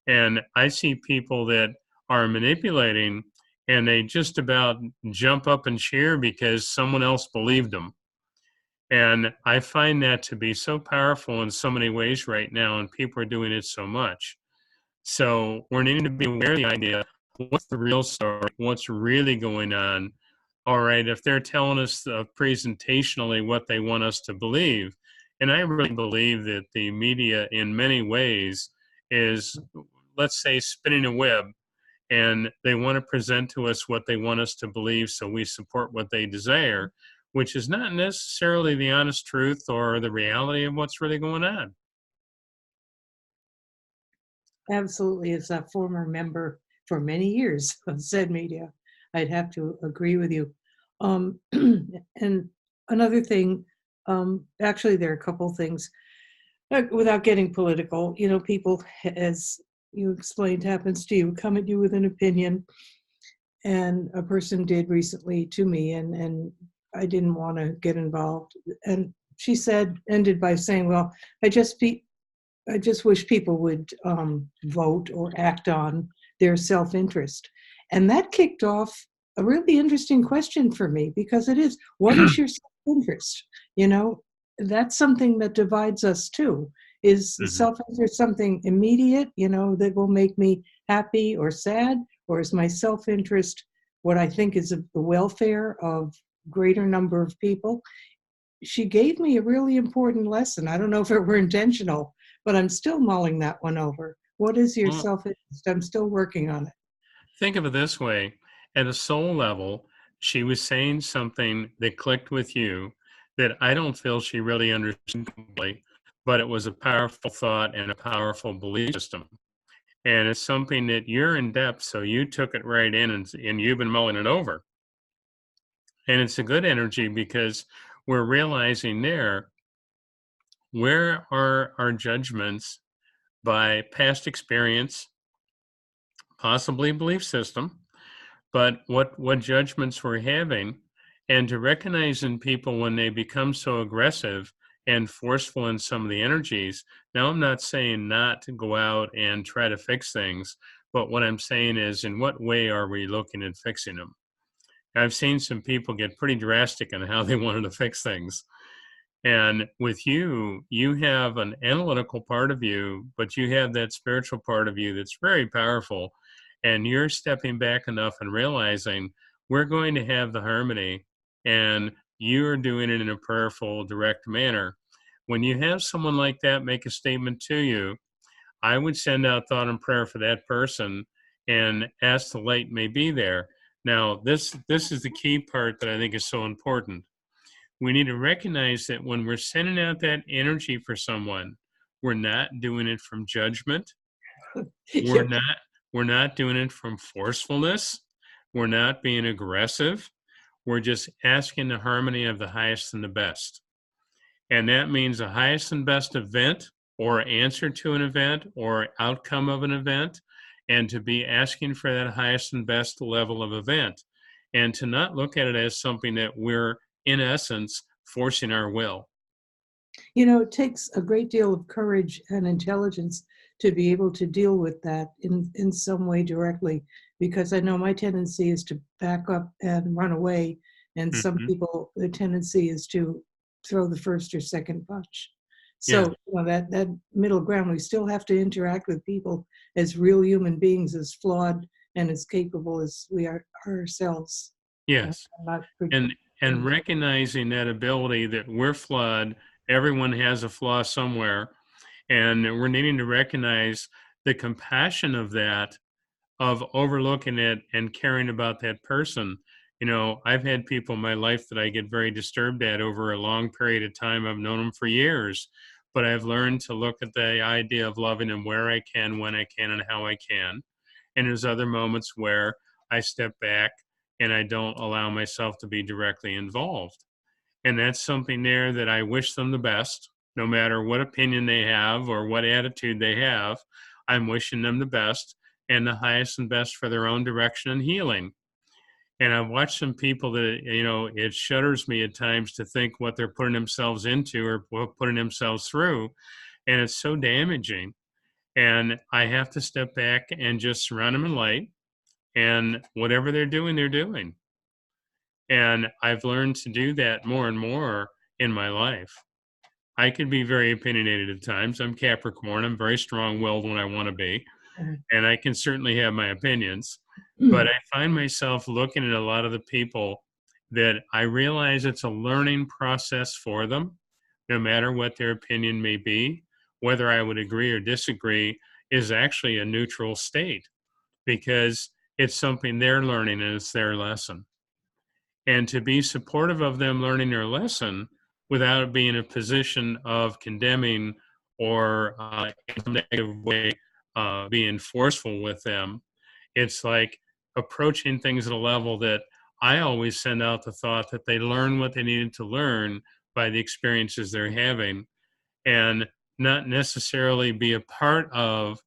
A: And I see people that are manipulating and they just about jump up and cheer because someone else believed them. And I find that to be so powerful in so many ways right now, and people are doing it so much. So we're needing to be aware of the idea, what's the real story, what's really going on. All right, if they're telling us presentationally what they want us to believe, and I really believe that the media in many ways is, let's say, spinning a web and they want to present to us what they want us to believe, so we support what they desire, which is not necessarily the honest truth or the reality of what's really going on.
D: Absolutely. As a former member for many years of Zed Media, I'd have to agree with you. And another thing, actually, there are a couple things. Without getting political, people, as you explained, happens to you, come at you with an opinion. And a person did recently to me, and I didn't want to get involved. And she ended by saying, well, I just wish people would vote or act on their self-interest. And that kicked off a really interesting question for me, because it is, what is your self-interest? That's something that divides us too. Is self-interest something immediate, that will make me happy or sad? Or is my self-interest what I think is the welfare of greater number of people? She gave me a really important lesson. I don't know if it were intentional, but I'm still mulling that one over. What is your
A: Well,
D: self-interest? I'm still working on it.
A: think of it this way. At a soul level, she was saying something that clicked with you that I don't feel she really understood completely, but it was a powerful thought and a powerful belief system. And it's something that you're in depth, so you took it right in, and you've been mulling it over. And it's a good energy because we're realizing there, where are our judgments by past experience, possibly belief system, but what judgments we're having, and to recognize in people when they become so aggressive and forceful in some of the energies. Now, I'm not saying not to go out and try to fix things, but what I'm saying is, in what way are we looking at fixing them? I've seen some people get pretty drastic on how they wanted to fix things. And with you, you have an analytical part of you, but you have that spiritual part of you that's very powerful. And you're stepping back enough and realizing we're going to have the harmony, and you're doing it in a prayerful, direct manner. When you have someone like that make a statement to you, I would send out thought and prayer for that person and ask the light may be there. Now, this is the key part that I think is so important. We need to recognize that when we're sending out that energy for someone, we're not doing it from judgment. We're
D: Yep.
A: not we're not doing it from forcefulness. We're not being aggressive. We're just asking the harmony of the highest and the best. And that means the highest and best event or answer to an event or outcome of an event, and to be asking for that highest and best level of event, and to not look at it as something that we're, in essence, forcing our will.
D: It takes a great deal of courage and intelligence to be able to deal with that in some way directly, because I know my tendency is to back up and run away, and some
A: Mhm.
D: people, the tendency is to throw the first or second punch.
A: Yeah.
D: So that middle ground, we still have to interact with people as real human beings, as flawed and as capable as we are ourselves.
A: Yes.
D: I'm not
A: And recognizing that ability that we're flawed, everyone has a flaw somewhere, and we're needing to recognize the compassion of that, of overlooking it and caring about that person. I've had people in my life that I get very disturbed at over a long period of time. I've known them for years, but I've learned to look at the idea of loving them where I can, when I can, and how I can. And there's other moments where I step back and I don't allow myself to be directly involved. And that's something there that I wish them the best, no matter what opinion they have or what attitude they have. I'm wishing them the best and the highest and best for their own direction and healing. And I've watched some people that, it shudders me at times to think what they're putting themselves into or putting themselves through. And it's so damaging. And I have to step back and just surround them in light, and whatever they're doing, they're doing. And I've learned to do that more and more in my life. I can be very opinionated at times. I'm Capricorn. I'm very strong-willed when I want to be, and I can certainly have my opinions. But I find myself looking at a lot of the people that I realize it's a learning process for them, no matter what their opinion may be. Whether I would agree or disagree is actually a neutral state, because It's something they're learning and it's their lesson. And to be supportive of them learning their lesson without being in a position of condemning or in a negative way being forceful with them, it's like approaching things at a level that I always send out the thought that they learn what they needed to learn by the experiences they're having, and not necessarily be a part of,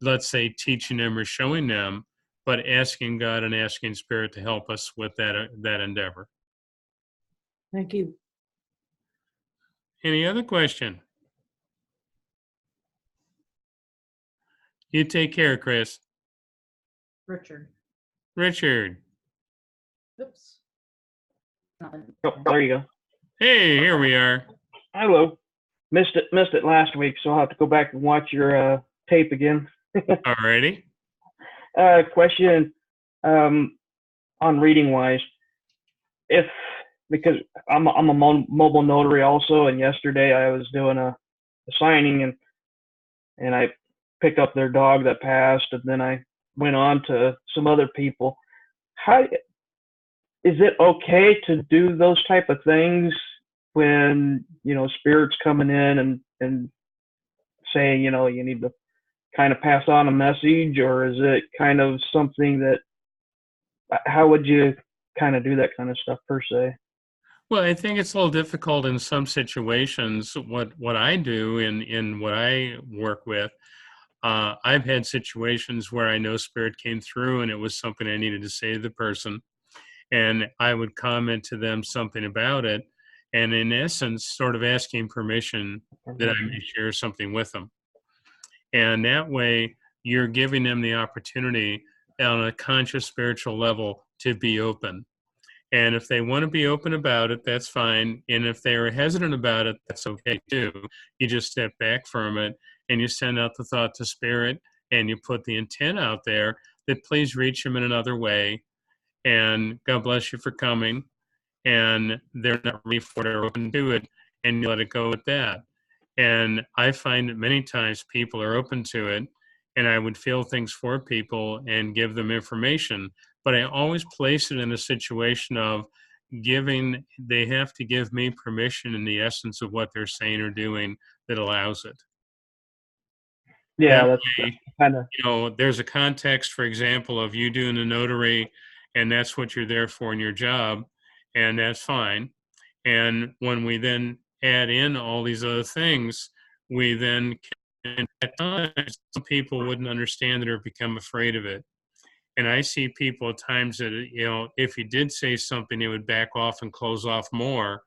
A: let's say, teaching them or showing them, but asking God and asking Spirit to help us with that endeavor.
D: Thank you.
A: Any other question? You take care, Chris.
B: Richard.
A: Richard.
B: Oops. Nothing.
E: Oh, there you go.
A: Hey, here we are.
E: Hello. Missed it last week, so I'll have to go back and watch your tape again.
A: Alrighty.
E: Question on reading wise, because I'm a mobile notary also, and yesterday I was doing a signing and I picked up their dog that passed, and then I went on to some other people. How is it okay to do those type of things when Spirit's coming in and saying you need to kind of pass on a message, or is it kind of something that, how would you kind of do that kind of stuff per se?
A: Well, I think it's a little difficult in some situations. What I do in what I work with, I've had situations where I know Spirit came through and it was something I needed to say to the person, and I would comment to them something about it, and in essence, sort of asking permission that I may share something with them. And that way, you're giving them the opportunity on a conscious spiritual level to be open. And if they want to be open about it, that's fine. And if they are hesitant about it, that's okay too. You just step back from it and you send out the thought to Spirit, and you put the intent out there that please reach them in another way. And God bless you for coming. And they're not ready for it, they're open to it. And you let it go with that. And I find that many times people are open to it, and I would feel things for people and give them information. But I always place it in a situation of they have to give me permission in the essence of what they're saying or doing that allows it.
E: Yeah,
A: That
E: that's
A: way,
E: kind of,
A: there's a context, for example, of you doing a notary, and that's what you're there for in your job, and that's fine. And when we then add in all these other things, we then can, at times, some people wouldn't understand it or become afraid of it. And I see people at times that, if you did say something, they would back off and close off more.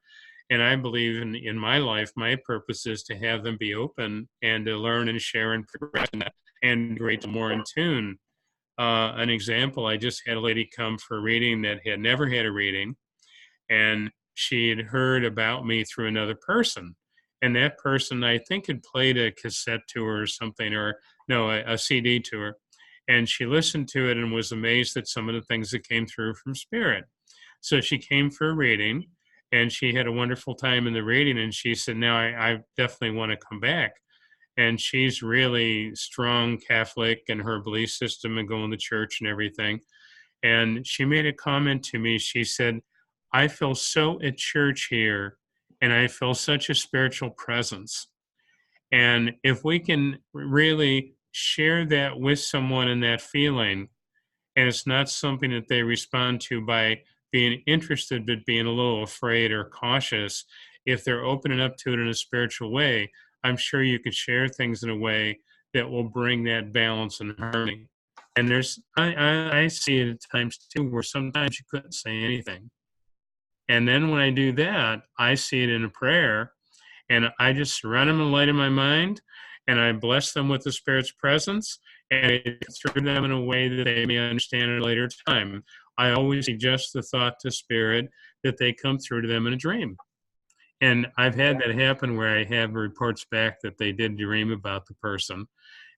A: And I believe in my life, my purpose is to have them be open and to learn and share and progress and great more in tune. An example, I just had a lady come for a reading that had never had a reading, and she had heard about me through another person. And that person, I think, had played a cassette to her or something, or no, a CD to her. And she listened to it and was amazed at some of the things that came through from Spirit. So she came for a reading, and she had a wonderful time in the reading. And she said, now I definitely want to come back. And she's really strong Catholic in her belief system and going to church and everything. And she made a comment to me. She said, I feel so at church here, and I feel such a spiritual presence. And if we can really share that with someone in that feeling, and it's not something that they respond to by being interested, but being a little afraid or cautious, if they're opening up to it in a spiritual way, I'm sure you could share things in a way that will bring that balance and harmony. And I see it at times too, where sometimes you couldn't say anything. And then when I do that, I see it in a prayer, and I just surround them in the light of my mind, and I bless them with the Spirit's presence, and it through them in a way that they may understand at a later time. I always suggest the thought to Spirit that they come through to them in a dream. And I've had that happen where I have reports back that they did dream about the person.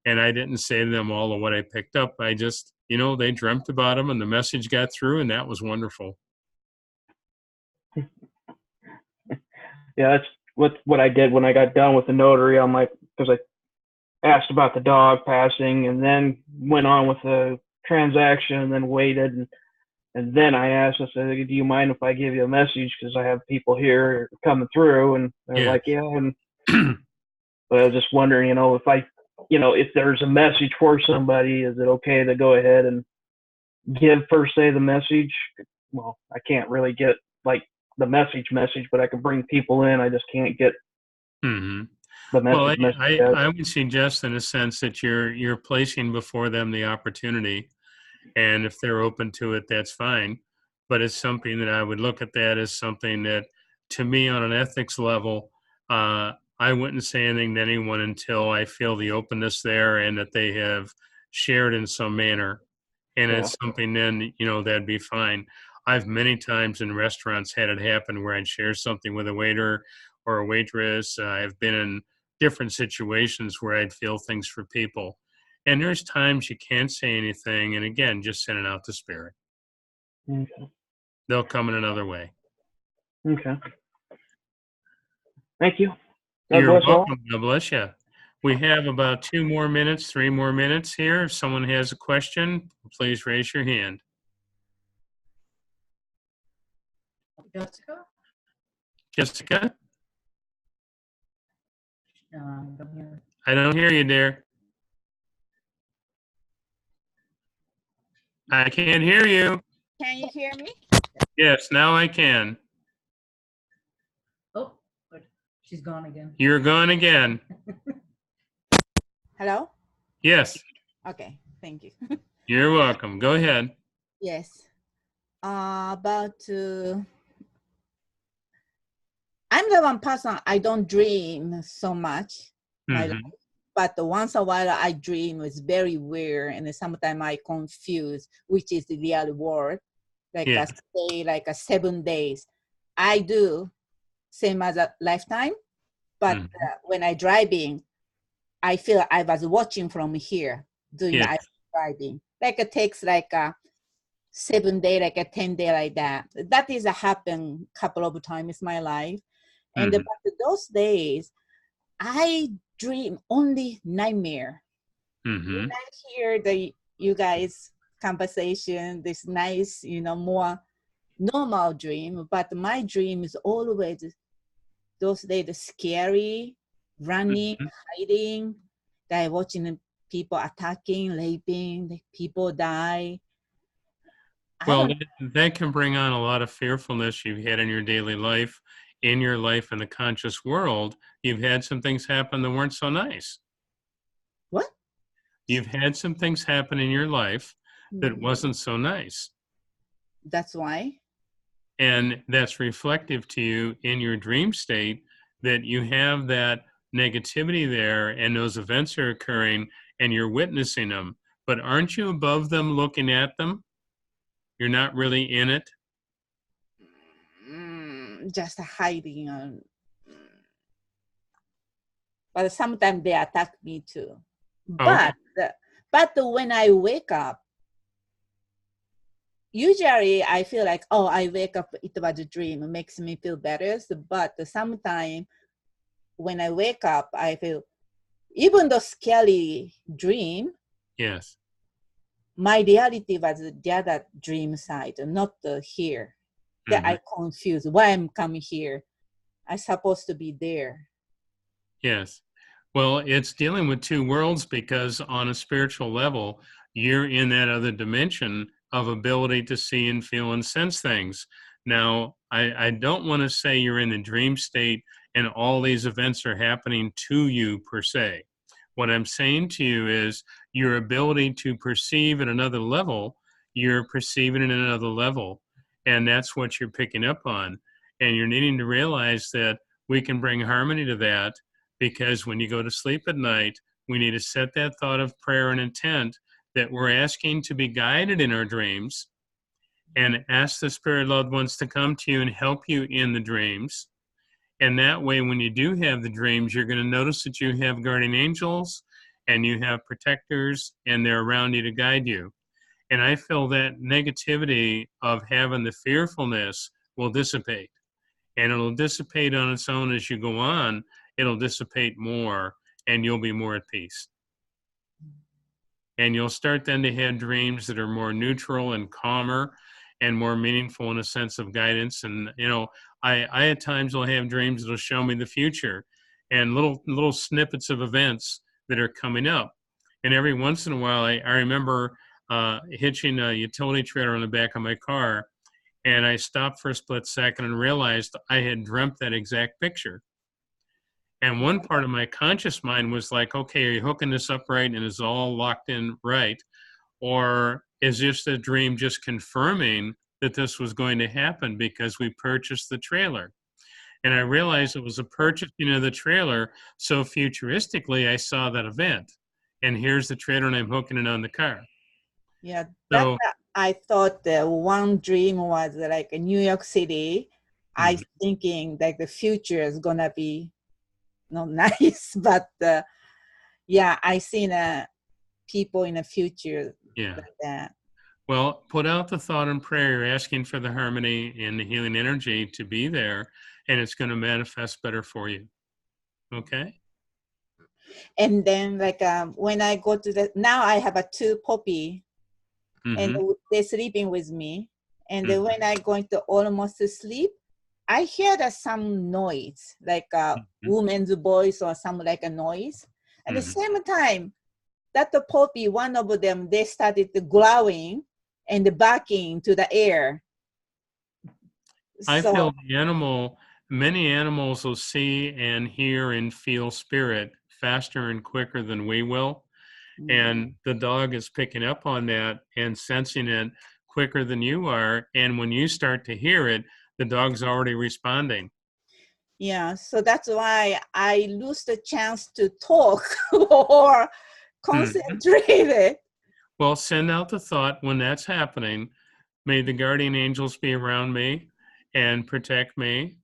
A: And I didn't say to them all of what I picked up. I just, they dreamt about them and the message got through, and that was wonderful.
E: yeah, that's what I did when I got done with the notary. I'm like, because I asked about the dog passing and then went on with the transaction and then waited. And then I asked, I said, do you mind if I give you a message? Because I have people here coming through. And they're
A: Yeah.
E: like, yeah. And but I was just wondering, if there's a message for somebody, is it okay to go ahead and give per se the message? Well, I can't really get like the message, but I can bring people in. I just can't get
A: hmm
E: the
A: Well,
E: message.
A: I would suggest in a sense that you're placing before them the opportunity, and if they're open to it, that's fine. But it's something that I would look at that as something that, to me, on an ethics level, I wouldn't say anything to anyone until I feel the openness there and that they have shared in some manner. And
E: Yeah.
A: it's something then, that'd be fine. I've many times in restaurants had it happen where I'd share something with a waiter or a waitress. I've been in different situations where I'd feel things for people. And there's times you can't say anything. And again, just send it out to spirit.
E: Okay.
A: They'll come in another way.
E: Okay. Thank you. God
A: You're
E: bless all.
A: welcome. God bless you. We have about 2 more minutes, 3 more minutes here. If someone has a question, please raise your hand.
B: Jessica?
A: Jessica,
B: Don't hear.
A: I don't hear you, dear. I can't hear you.
F: Can you hear me?
A: Yes, now I can.
B: Oh, good. She's gone again.
A: You're gone again.
F: Hello?
A: Yes,
F: Okay, thank you.
A: you're welcome. Go ahead.
F: Yes. I'm the one person, I don't dream so much, my life,
A: Mhm.
F: but once a while I dream. It's very weird, and sometimes I confuse which is the real world. Like
A: Yeah.
F: say like a 7 days. I do same as a lifetime, but
A: Mhm.
F: when I driving, I feel I was watching from here doing
A: Yeah.
F: driving. Like it takes like a 7 day, like a 10 day, like that. That is a happen couple of times in my life. And
A: Mhm.
F: but those days, I dream only nightmare. When
A: Mhm.
F: I hear you guys conversation, this nice, more normal dream, but my dream is always those days scary, running,
A: Mhm.
F: hiding, that watching people attacking, raping, the people die. I
A: Well,
F: don't.
A: that can bring on a lot of fearfulness you've had in your daily life, in your life in the conscious world. You've had some things happen that weren't so nice.
F: What?
A: You've had some things happen in your life that
F: Mm,
A: wasn't so nice.
F: that's why.
A: And that's reflective to you in your dream state that you have that negativity there and those events are occurring and you're witnessing them. But aren't you above them looking at them? You're not really in it.
F: Just hiding. But sometimes they attack me too.
A: Okay.
F: But when I wake up, usually I feel like, oh, I wake up, it was a dream. It makes me feel better. But sometimes when I wake up, I feel, even though scary dream,
A: Yes.
F: my reality was the other dream side, not the here. That
A: Mhm.
F: I confused. Why I'm coming here? I supposed to be there.
A: Yes. Well, it's dealing with two worlds because on a spiritual level, you're in that other dimension of ability to see and feel and sense things. Now, I don't want to say you're in the dream state and all these events are happening to you per se. What I'm saying to you is your ability to perceive at another level, you're perceiving at another level. And that's what you're picking up on. And you're needing to realize that we can bring harmony to that because when you go to sleep at night, we need to set that thought of prayer and intent that we're asking to be guided in our dreams and ask the spirit loved ones to come to you and help you in the dreams. And that way, when you do have the dreams, you're going to notice that you have guardian angels and you have protectors and they're around you to guide you. And I feel that negativity of having the fearfulness will dissipate. And it'll dissipate on its own as you go on. It'll dissipate more and you'll be more at peace. And you'll start then to have dreams that are more neutral and calmer and more meaningful in a sense of guidance. And, you know, I at times will have dreams that'll show me the future and little snippets of events that are coming up. And every once in a while, I remember hitching a utility trailer on the back of my car, and I stopped for a split second and realized I had dreamt that exact picture. And one part of my conscious mind was like, okay, are you hooking this up right and is all locked in right? Or is this a dream just confirming that this was going to happen because we purchased the trailer? And I realized it was a purchasing of the trailer. So futuristically, I saw that event. And here's the trailer and I'm hooking it on the car.
F: Yeah,
A: So,
F: I thought the one dream was like in New York City. I thinking like the future is gonna be not nice, but yeah, I seen people in the future
A: yeah.
F: like that.
A: Well, put out the thought and prayer. You're asking for the harmony and the healing energy to be there, and it's going to manifest better for you. Okay?
F: And then like when I go to now I have a 2 puppy, and they're sleeping with me. And then when I going to almost sleep, I hear that some noise, like a woman's voice or some like a noise. At the same time, that the puppy, one of them, they started growling and barking to the air.
A: I
F: So,
A: feel the animal, many animals will see and hear and feel spirit faster and quicker than we will. And the dog is picking up on that and sensing it quicker than you are. And when you start to hear it, the dog's already responding.
F: yeah, so that's why I lose the chance to talk or concentrate it.
A: Well, send out the thought when that's happening. May the guardian angels be around me and protect me.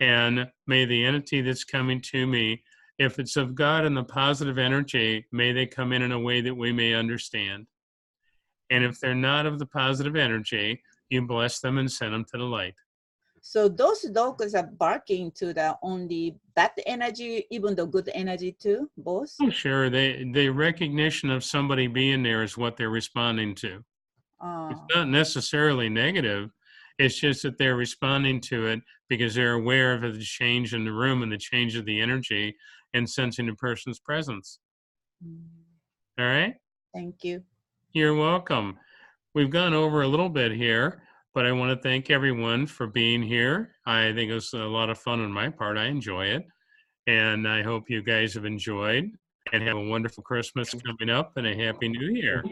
A: And may the entity that's coming to me, if it's of God and the positive energy, may they come in a way that we may understand. And if they're not of the positive energy, you bless them and send them to the light.
F: So those dogs are barking to the only bad energy, even the good energy too, both?
A: Oh, sure. The recognition of somebody being there is what they're responding to. It's not necessarily negative. It's just that they're responding to it because they're aware of the change in the room and the change of the energy and sensing the person's presence. All right?
F: Thank you.
A: You're welcome. We've gone over a little bit here, but I want to thank everyone for being here. I think it was a lot of fun on my part. I enjoy it. And I hope you guys have enjoyed and have a wonderful Christmas coming up and a Happy New Year.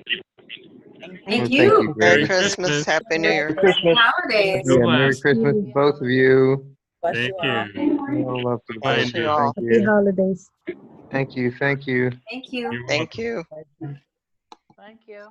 B: Thank
G: Thank
B: you.
G: you,
A: Merry
G: Greg.
A: Christmas.
G: Happy New Year.
E: Christmas.
B: Holidays.
A: God
G: Yeah, Merry
A: bless.
G: Christmas to both of you.
C: Bless
A: Thank
C: you all.
A: you.
G: All love to the
A: Bye
G: both of you.
A: now.
G: Thank
C: Happy
G: you.
C: holidays.
G: Thank you. Thank you.
B: Thank you.
A: You're
G: Thank
A: welcome.
G: you.
B: Thank you.